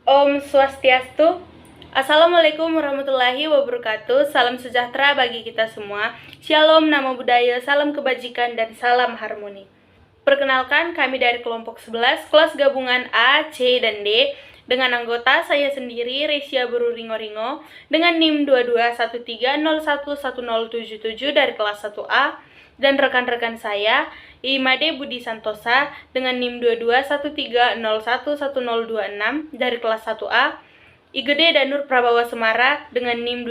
Om Swastiastu. Assalamualaikum warahmatullahi wabarakatuh. Salam sejahtera bagi kita semua. Shalom, namo buddhaya, salam kebajikan, dan salam harmoni. Perkenalkan, kami dari kelompok 11, kelas gabungan A, C, dan D, dengan anggota saya sendiri, Resia Buru Ringo-Ringo, dengan NIM 2213011077 dari kelas 1A, dan rekan-rekan saya, Imade Budi Santosa dengan NIM 2213011026 dari kelas 1A, Igede Danur Prabawa Semara dengan NIM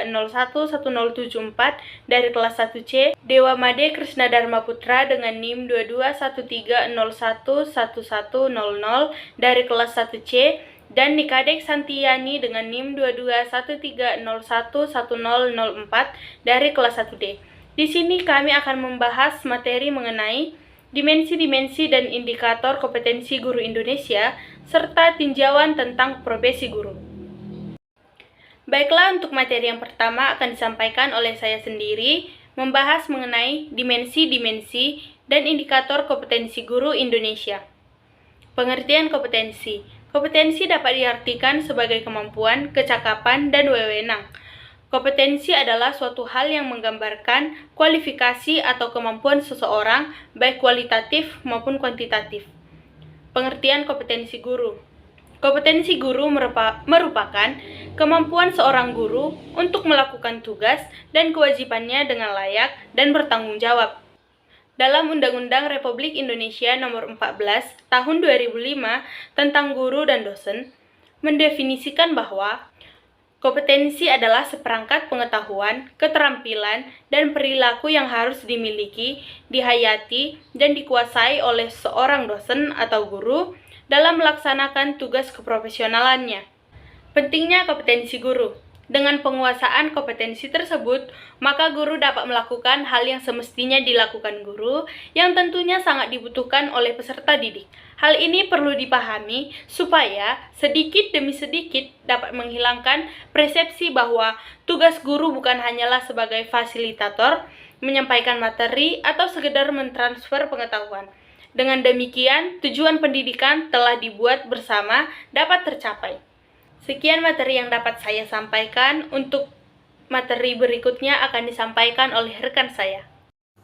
2213011074 dari kelas 1C, Dewa Made Krisna Dharma Putra dengan NIM 2213011100 dari kelas 1C, dan Nikadek Santiyani dengan NIM 2213011004 dari kelas 1D. Di sini kami akan membahas materi mengenai dimensi-dimensi dan indikator kompetensi guru Indonesia, serta tinjauan tentang profesi guru. Baiklah, untuk materi yang pertama akan disampaikan oleh saya sendiri, membahas mengenai dimensi-dimensi dan indikator kompetensi guru Indonesia. Pengertian kompetensi. Kompetensi dapat diartikan sebagai kemampuan, kecakapan, dan wewenang. Kompetensi adalah suatu hal yang menggambarkan kualifikasi atau kemampuan seseorang, baik kualitatif maupun kuantitatif. Pengertian kompetensi guru. Kompetensi guru merupakan kemampuan seorang guru untuk melakukan tugas dan kewajibannya dengan layak dan bertanggung jawab. Dalam Undang-Undang Republik Indonesia Nomor 14 Tahun 2005 tentang guru dan dosen, mendefinisikan bahwa kompetensi adalah seperangkat pengetahuan, keterampilan, dan perilaku yang harus dimiliki, dihayati, dan dikuasai oleh seorang dosen atau guru dalam melaksanakan tugas keprofesionalannya. Pentingnya kompetensi guru. Dengan penguasaan kompetensi tersebut, maka guru dapat melakukan hal yang semestinya dilakukan guru, yang tentunya sangat dibutuhkan oleh peserta didik. Hal ini perlu dipahami supaya sedikit demi sedikit dapat menghilangkan persepsi bahwa tugas guru bukan hanyalah sebagai fasilitator, menyampaikan materi, atau sekedar mentransfer pengetahuan. Dengan demikian, tujuan pendidikan telah dibuat bersama dapat tercapai. Sekian materi yang dapat saya sampaikan. Untuk materi berikutnya akan disampaikan oleh rekan saya.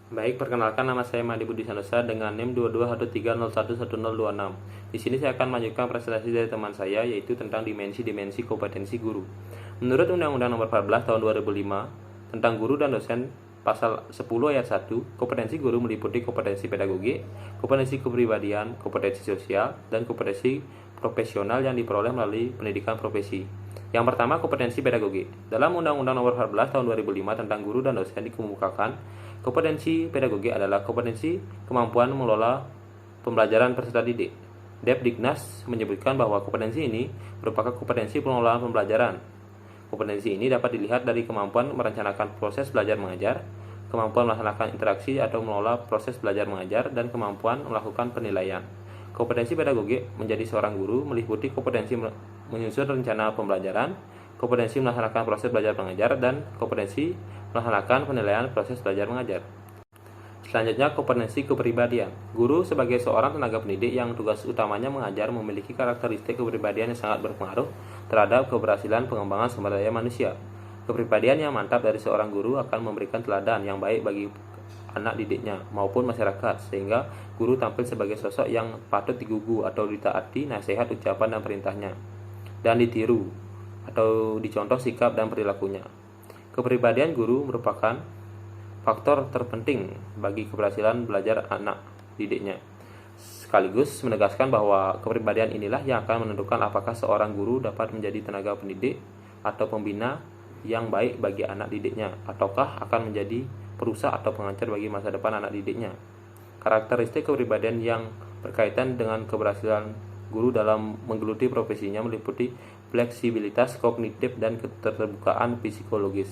Baik, perkenalkan, nama saya Made Budi Santosa dengan NIM 2213011026. Di sini saya akan melanjutkan presentasi dari teman saya, yaitu tentang dimensi-dimensi kompetensi guru. Menurut Undang-Undang Nomor 14 Tahun 2005 tentang guru dan dosen, Pasal 10 ayat 1, kompetensi guru meliputi kompetensi pedagogik, kompetensi kepribadian, kompetensi sosial, dan kompetensi profesional yang diperoleh melalui pendidikan profesi. Yang pertama, kompetensi pedagogik. Dalam Undang-Undang Nomor 14 Tahun 2005 tentang guru dan dosen dikemukakan, kompetensi pedagogik adalah kompetensi kemampuan mengelola pembelajaran peserta didik. Depdiknas menyebutkan bahwa kompetensi ini merupakan kompetensi pengelolaan pembelajaran. Kompetensi ini dapat dilihat dari kemampuan merencanakan proses belajar mengajar, kemampuan melaksanakan interaksi atau mengelola proses belajar mengajar, dan kemampuan melakukan penilaian. Kompetensi pedagogik menjadi seorang guru meliputi kompetensi menyusun rencana pembelajaran, kompetensi melaksanakan proses belajar mengajar, dan kompetensi melaksanakan penilaian proses belajar mengajar. Selanjutnya, kompetensi kepribadian. Guru sebagai seorang tenaga pendidik yang tugas utamanya mengajar memiliki karakteristik kepribadian yang sangat berpengaruh terhadap keberhasilan pengembangan sumber daya manusia. Kepribadian yang mantap dari seorang guru akan memberikan teladan yang baik bagi anak didiknya maupun masyarakat, sehingga guru tampil sebagai sosok yang patut digugu atau ditaati nasihat, ucapan, dan perintahnya, dan ditiru atau dicontoh sikap dan perilakunya. Kepribadian guru merupakan faktor terpenting bagi keberhasilan belajar anak didiknya, sekaligus menegaskan bahwa kepribadian inilah yang akan menentukan apakah seorang guru dapat menjadi tenaga pendidik atau pembina yang baik bagi anak didiknya, ataukah akan menjadi perusak atau pengancar bagi masa depan anak didiknya. Karakteristik kepribadian yang berkaitan dengan keberhasilan guru dalam menggeluti profesinya meliputi fleksibilitas kognitif dan keterbukaan psikologis.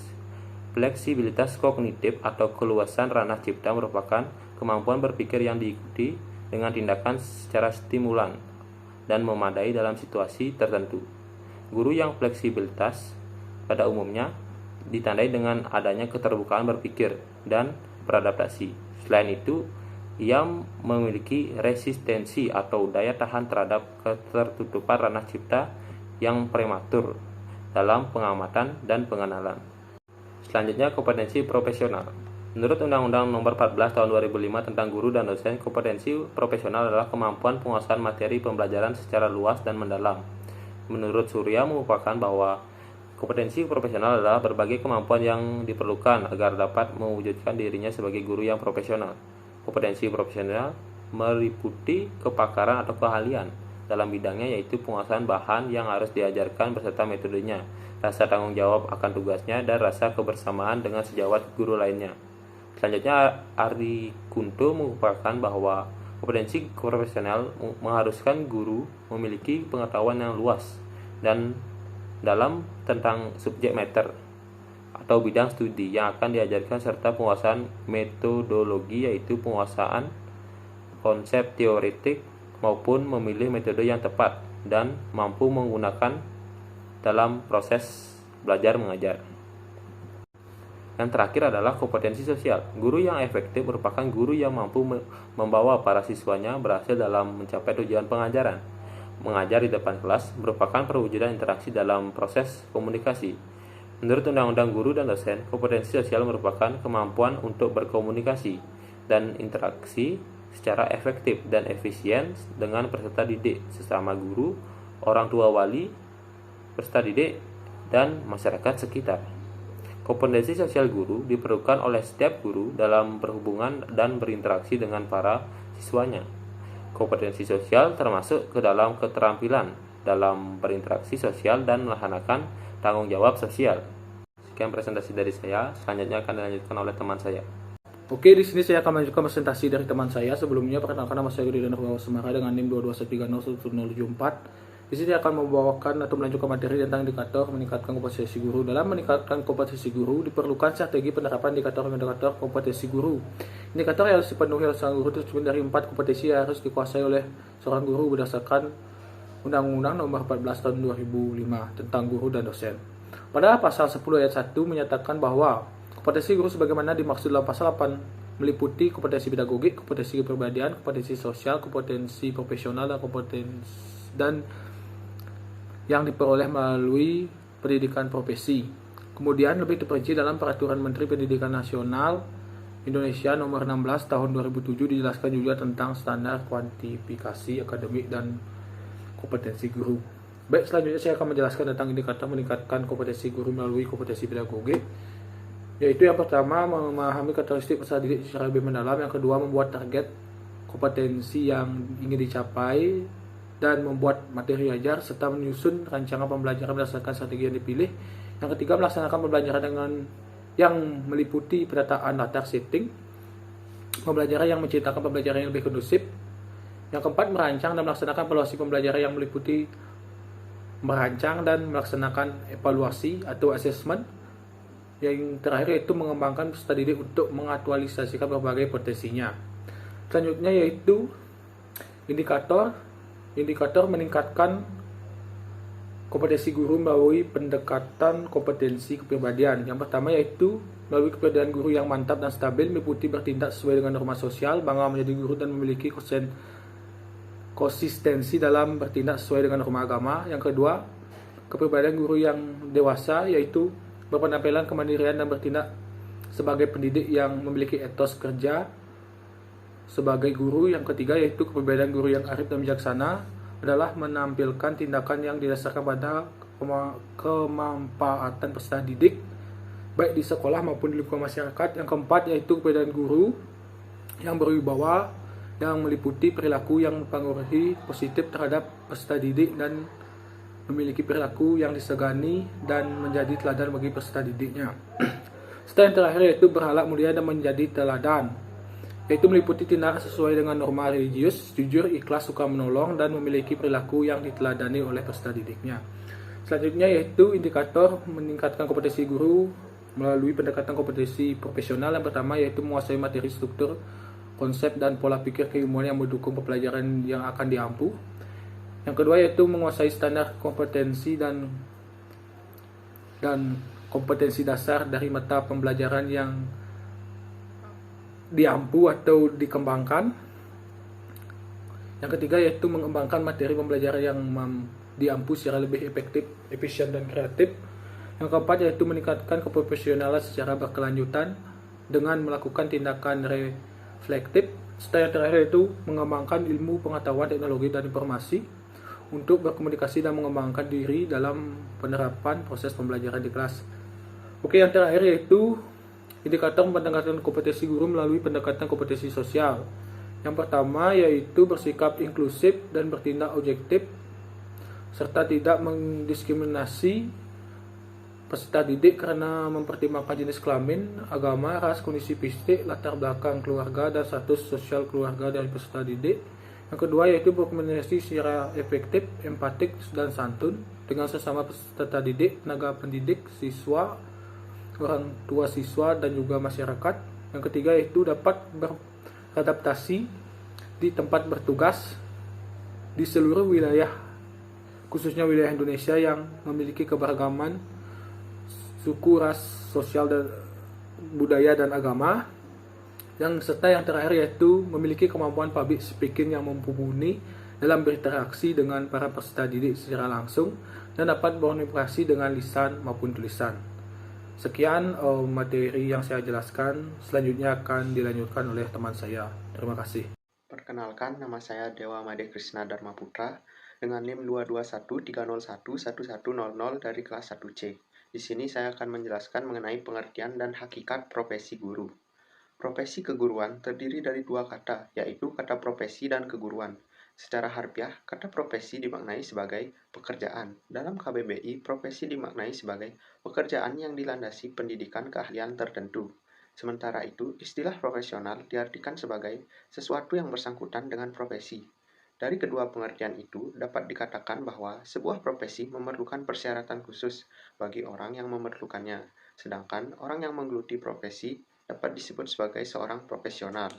Fleksibilitas kognitif atau keluasan ranah cipta merupakan kemampuan berpikir yang diikuti dengan tindakan secara stimulan dan memadai dalam situasi tertentu. Guru yang fleksibilitas pada umumnya ditandai dengan adanya keterbukaan berpikir dan beradaptasi. Selain itu, Ia memiliki resistensi atau daya tahan terhadap ketertutupan ranah cipta yang prematur dalam pengamatan dan pengenalan. Selanjutnya, kompetensi profesional. Menurut Undang-Undang Nomor 14 Tahun 2005 tentang Guru dan Dosen, kompetensi profesional adalah kemampuan penguasaan materi pembelajaran secara luas dan mendalam. Menurut Surya merupakan bahwa kompetensi profesional adalah berbagai kemampuan yang diperlukan agar dapat mewujudkan dirinya sebagai guru yang profesional. Kompetensi profesional meliputi kepakaran atau keahlian dalam bidangnya, yaitu penguasaan bahan yang harus diajarkan beserta metodenya, rasa tanggung jawab akan tugasnya, dan rasa kebersamaan dengan sejawat guru lainnya. Selanjutnya, Ari Kunto merupakan bahwa kompetensi profesional mengharuskan guru memiliki pengetahuan yang luas dan dalam tentang subjek matter atau bidang studi yang akan diajarkan, serta penguasaan metodologi, yaitu penguasaan konsep teoretik maupun memilih metode yang tepat dan mampu menggunakan dalam proses belajar mengajar. Yang terakhir adalah kompetensi sosial. Guru yang efektif merupakan guru yang mampu membawa para siswanya berhasil dalam mencapai tujuan pengajaran. Mengajar di depan kelas merupakan perwujudan interaksi dalam proses komunikasi. Menurut Undang-Undang Guru dan Dosen, kompetensi sosial merupakan kemampuan untuk berkomunikasi dan interaksi secara efektif dan efisien dengan peserta didik, sesama guru, orang tua wali, peserta didik, dan masyarakat sekitar. Kompetensi sosial guru diperlukan oleh setiap guru dalam berhubungan dan berinteraksi dengan para siswanya. Kompetensi sosial termasuk ke dalam keterampilan dalam berinteraksi sosial dan melaksanakan tanggung jawab sosial. Sekian presentasi dari saya, selanjutnya akan dilanjutkan oleh teman saya. Oke, di sini saya akan melanjutkan presentasi dari teman saya. Sebelumnya, perkenalkan nama saya Gudi Danarwawa Semara dengan NIM 221301074. Di sini akan membawakan atau melanjutkan materi tentang indikator meningkatkan kompetensi guru. Dalam meningkatkan kompetensi guru, diperlukan strategi penerapan indikator kompetensi guru. Indikator yang harus dipenuhi oleh seorang guru terdiri dari 4 kompetensi yang harus dikuasai oleh seorang guru berdasarkan Undang-Undang Nomor 14 Tahun 2005 tentang Guru dan Dosen. Pada pasal 10 ayat 1 menyatakan bahwa kompetensi guru sebagaimana dimaksud dalam pasal 8 meliputi kompetensi pedagogik, kompetensi kepribadian, kompetensi sosial, kompetensi profesional, dan yang diperoleh melalui pendidikan profesi. Kemudian lebih terperinci dalam Peraturan Menteri Pendidikan Nasional Indonesia Nomor 16 Tahun 2007 dijelaskan juga tentang standar kuantifikasi akademik dan kompetensi guru. Baik, selanjutnya saya akan menjelaskan tentang indikator meningkatkan kompetensi guru melalui kompetensi pedagogik, yaitu yang pertama memahami karakteristik peserta didik secara lebih mendalam, yang kedua membuat target kompetensi yang ingin dicapai dan membuat materi ajar serta menyusun rancangan pembelajaran berdasarkan strategi yang dipilih. Yang ketiga, melaksanakan pembelajaran dengan yang meliputi penataan latar setting, pembelajaran yang menciptakan pembelajaran yang lebih kondusif. Yang keempat, merancang dan melaksanakan evaluasi pembelajaran yang meliputi merancang dan melaksanakan evaluasi atau assessment. Yang terakhir yaitu mengembangkan peserta didik untuk mengaktualisasikan berbagai potensinya. Selanjutnya yaitu indikator meningkatkan kompetensi guru melalui pendekatan kompetensi kepribadian. Yang pertama yaitu melalui kepribadian guru yang mantap dan stabil, meliputi bertindak sesuai dengan norma sosial, bangga menjadi guru dan memiliki konsistensi dalam bertindak sesuai dengan norma agama. Yang kedua, kepribadian guru yang dewasa, yaitu berpenampilan kemandirian dan bertindak sebagai pendidik yang memiliki etos kerja sebagai guru. Yang ketiga yaitu kepribadian guru yang arif dan bijaksana, adalah menampilkan tindakan yang didasarkan pada kemanfaatan peserta didik baik di sekolah maupun di lingkungan masyarakat. Yang keempat yaitu kepribadian guru yang berwibawa, yang meliputi perilaku yang mempengaruhi positif terhadap peserta didik dan memiliki perilaku yang disegani dan menjadi teladan bagi peserta didiknya. Setelah yang terakhir yaitu berakhlak mulia dan menjadi teladan, yaitu meliputi tindakan sesuai dengan norma religius, jujur, ikhlas, suka menolong, dan memiliki perilaku yang diteladani oleh peserta didiknya. Selanjutnya yaitu indikator meningkatkan kompetensi guru melalui pendekatan kompetensi profesional. Yang pertama yaitu menguasai materi, struktur, konsep, dan pola pikir keilmuan yang mendukung pembelajaran yang akan diampu. Yang kedua yaitu menguasai standar kompetensi dan kompetensi dasar dari mata pembelajaran yang diampu atau dikembangkan. Yang ketiga yaitu mengembangkan materi pembelajaran yang diampu secara lebih efektif, efisien, dan kreatif. Yang keempat yaitu meningkatkan keprofesionalan secara berkelanjutan dengan melakukan tindakan reflektif. Serta yang terakhir yaitu mengembangkan ilmu pengetahuan, teknologi, dan informasi untuk berkomunikasi dan mengembangkan diri dalam penerapan proses pembelajaran di kelas. Oke, yang terakhir yaitu indikator pendekatan kompetensi guru melalui pendekatan kompetensi sosial. Yang pertama yaitu bersikap inklusif dan bertindak objektif serta tidak mendiskriminasi peserta didik karena mempertimbangkan jenis kelamin, agama, ras, kondisi fisik, latar belakang keluarga, dan status sosial keluarga dari peserta didik. Yang kedua yaitu berkomunikasi secara efektif, empatik, dan santun dengan sesama peserta didik, tenaga pendidik, siswa, orang tua siswa, dan juga masyarakat. Yang ketiga yaitu dapat beradaptasi di tempat bertugas di seluruh wilayah, khususnya wilayah Indonesia yang memiliki keberagaman suku, ras, sosial, dan budaya, dan agama. Serta yang terakhir yaitu memiliki kemampuan public speaking yang mumpuni dalam berinteraksi dengan para peserta didik secara langsung dan dapat berkomunikasi dengan lisan maupun tulisan. Sekian materi yang saya jelaskan. Selanjutnya akan dilanjutkan oleh teman saya. Terima kasih. Perkenalkan, nama saya Dewa Made Krishna Dharma Putra dengan NIM 221301100 dari kelas 1C. Di sini saya akan menjelaskan mengenai pengertian dan hakikat profesi guru. Profesi keguruan terdiri dari dua kata, yaitu kata profesi dan keguruan. Secara harfiah, kata profesi dimaknai sebagai pekerjaan. Dalam KBBI, profesi dimaknai sebagai pekerjaan yang dilandasi pendidikan keahlian tertentu. Sementara itu, istilah profesional diartikan sebagai sesuatu yang bersangkutan dengan profesi. Dari kedua pengertian itu, dapat dikatakan bahwa sebuah profesi memerlukan persyaratan khusus bagi orang yang memerlukannya, sedangkan orang yang menggeluti profesi dapat disebut sebagai seorang profesional.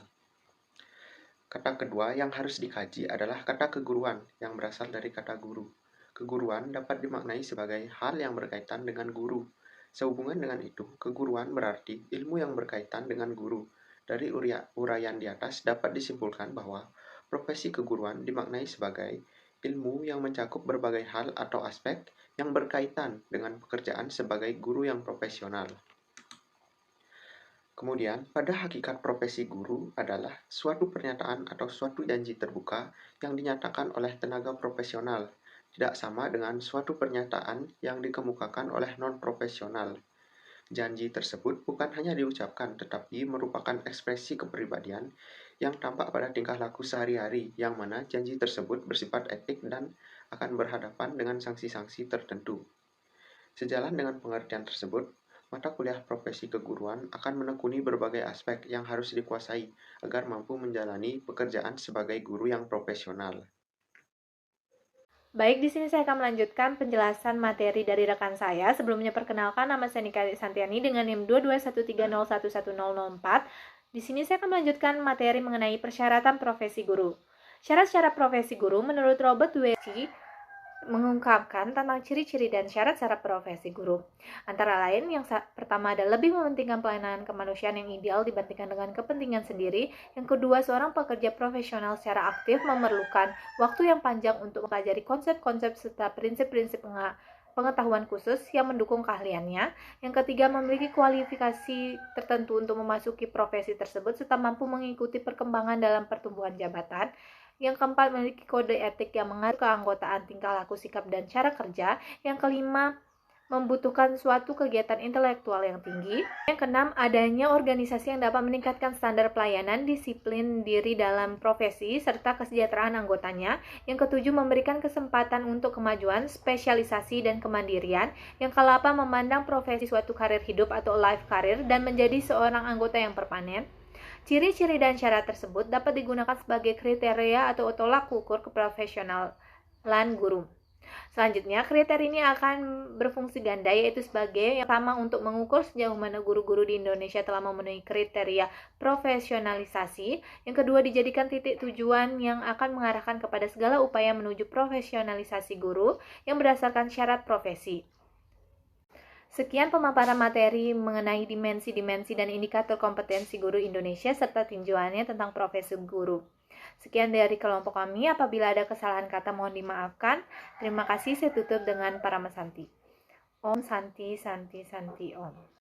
Kata kedua yang harus dikaji adalah kata keguruan yang berasal dari kata guru. Keguruan dapat dimaknai sebagai hal yang berkaitan dengan guru. Sehubungan dengan itu, keguruan berarti ilmu yang berkaitan dengan guru. Dari uraian di atas dapat disimpulkan bahwa profesi keguruan dimaknai sebagai ilmu yang mencakup berbagai hal atau aspek yang berkaitan dengan pekerjaan sebagai guru yang profesional. Kemudian, pada hakikat profesi guru adalah suatu pernyataan atau suatu janji terbuka yang dinyatakan oleh tenaga profesional, tidak sama dengan suatu pernyataan yang dikemukakan oleh non-profesional. Janji tersebut bukan hanya diucapkan, tetapi merupakan ekspresi kepribadian yang tampak pada tingkah laku sehari-hari, yang mana janji tersebut bersifat etik dan akan berhadapan dengan sanksi-sanksi tertentu. Sejalan dengan pengertian tersebut, mata kuliah profesi keguruan akan menekuni berbagai aspek yang harus dikuasai agar mampu menjalani pekerjaan sebagai guru yang profesional. Baik, di sini saya akan melanjutkan penjelasan materi dari rekan saya. Sebelumnya perkenalkan, nama saya Nika Santiani dengan NIM 22130111004. Di sini saya akan melanjutkan materi mengenai persyaratan profesi guru. Syarat-syarat profesi guru menurut Robert Dweck mengungkapkan tentang ciri-ciri dan syarat-syarat profesi guru. Antara lain, yang pertama adalah lebih mementingkan pelayanan kemanusiaan yang ideal dibandingkan dengan kepentingan sendiri. Yang kedua, seorang pekerja profesional secara aktif memerlukan waktu yang panjang untuk mempelajari konsep-konsep serta prinsip-prinsip pengetahuan khusus yang mendukung keahliannya. Yang ketiga, memiliki kualifikasi tertentu untuk memasuki profesi tersebut serta mampu mengikuti perkembangan dalam pertumbuhan jabatan. Yang keempat, memiliki kode etik yang mengatur keanggotaan, tingkah laku, sikap, dan cara kerja. Yang kelima, membutuhkan suatu kegiatan intelektual yang tinggi. Yang keenam, adanya organisasi yang dapat meningkatkan standar pelayanan, disiplin diri dalam profesi, serta kesejahteraan anggotanya. Yang ketujuh, memberikan kesempatan untuk kemajuan, spesialisasi, dan kemandirian. Yang kedelapan, memandang profesi suatu karir hidup atau life career dan menjadi seorang anggota yang permanen. Ciri-ciri dan syarat tersebut dapat digunakan sebagai kriteria atau tolak ukur keprofesionalan guru. Selanjutnya, kriteria ini akan berfungsi ganda, yaitu sebagai yang pertama untuk mengukur sejauh mana guru-guru di Indonesia telah memenuhi kriteria profesionalisasi. Yang kedua, dijadikan titik tujuan yang akan mengarahkan kepada segala upaya menuju profesionalisasi guru yang berdasarkan syarat profesi. Sekian pemaparan materi mengenai dimensi-dimensi dan indikator kompetensi guru Indonesia serta tinjauannya tentang profesi guru. Sekian dari kelompok kami. Apabila ada kesalahan kata mohon dimaafkan. Terima kasih. Saya tutup dengan Paramasanti. Om Santi Santi Santi Om.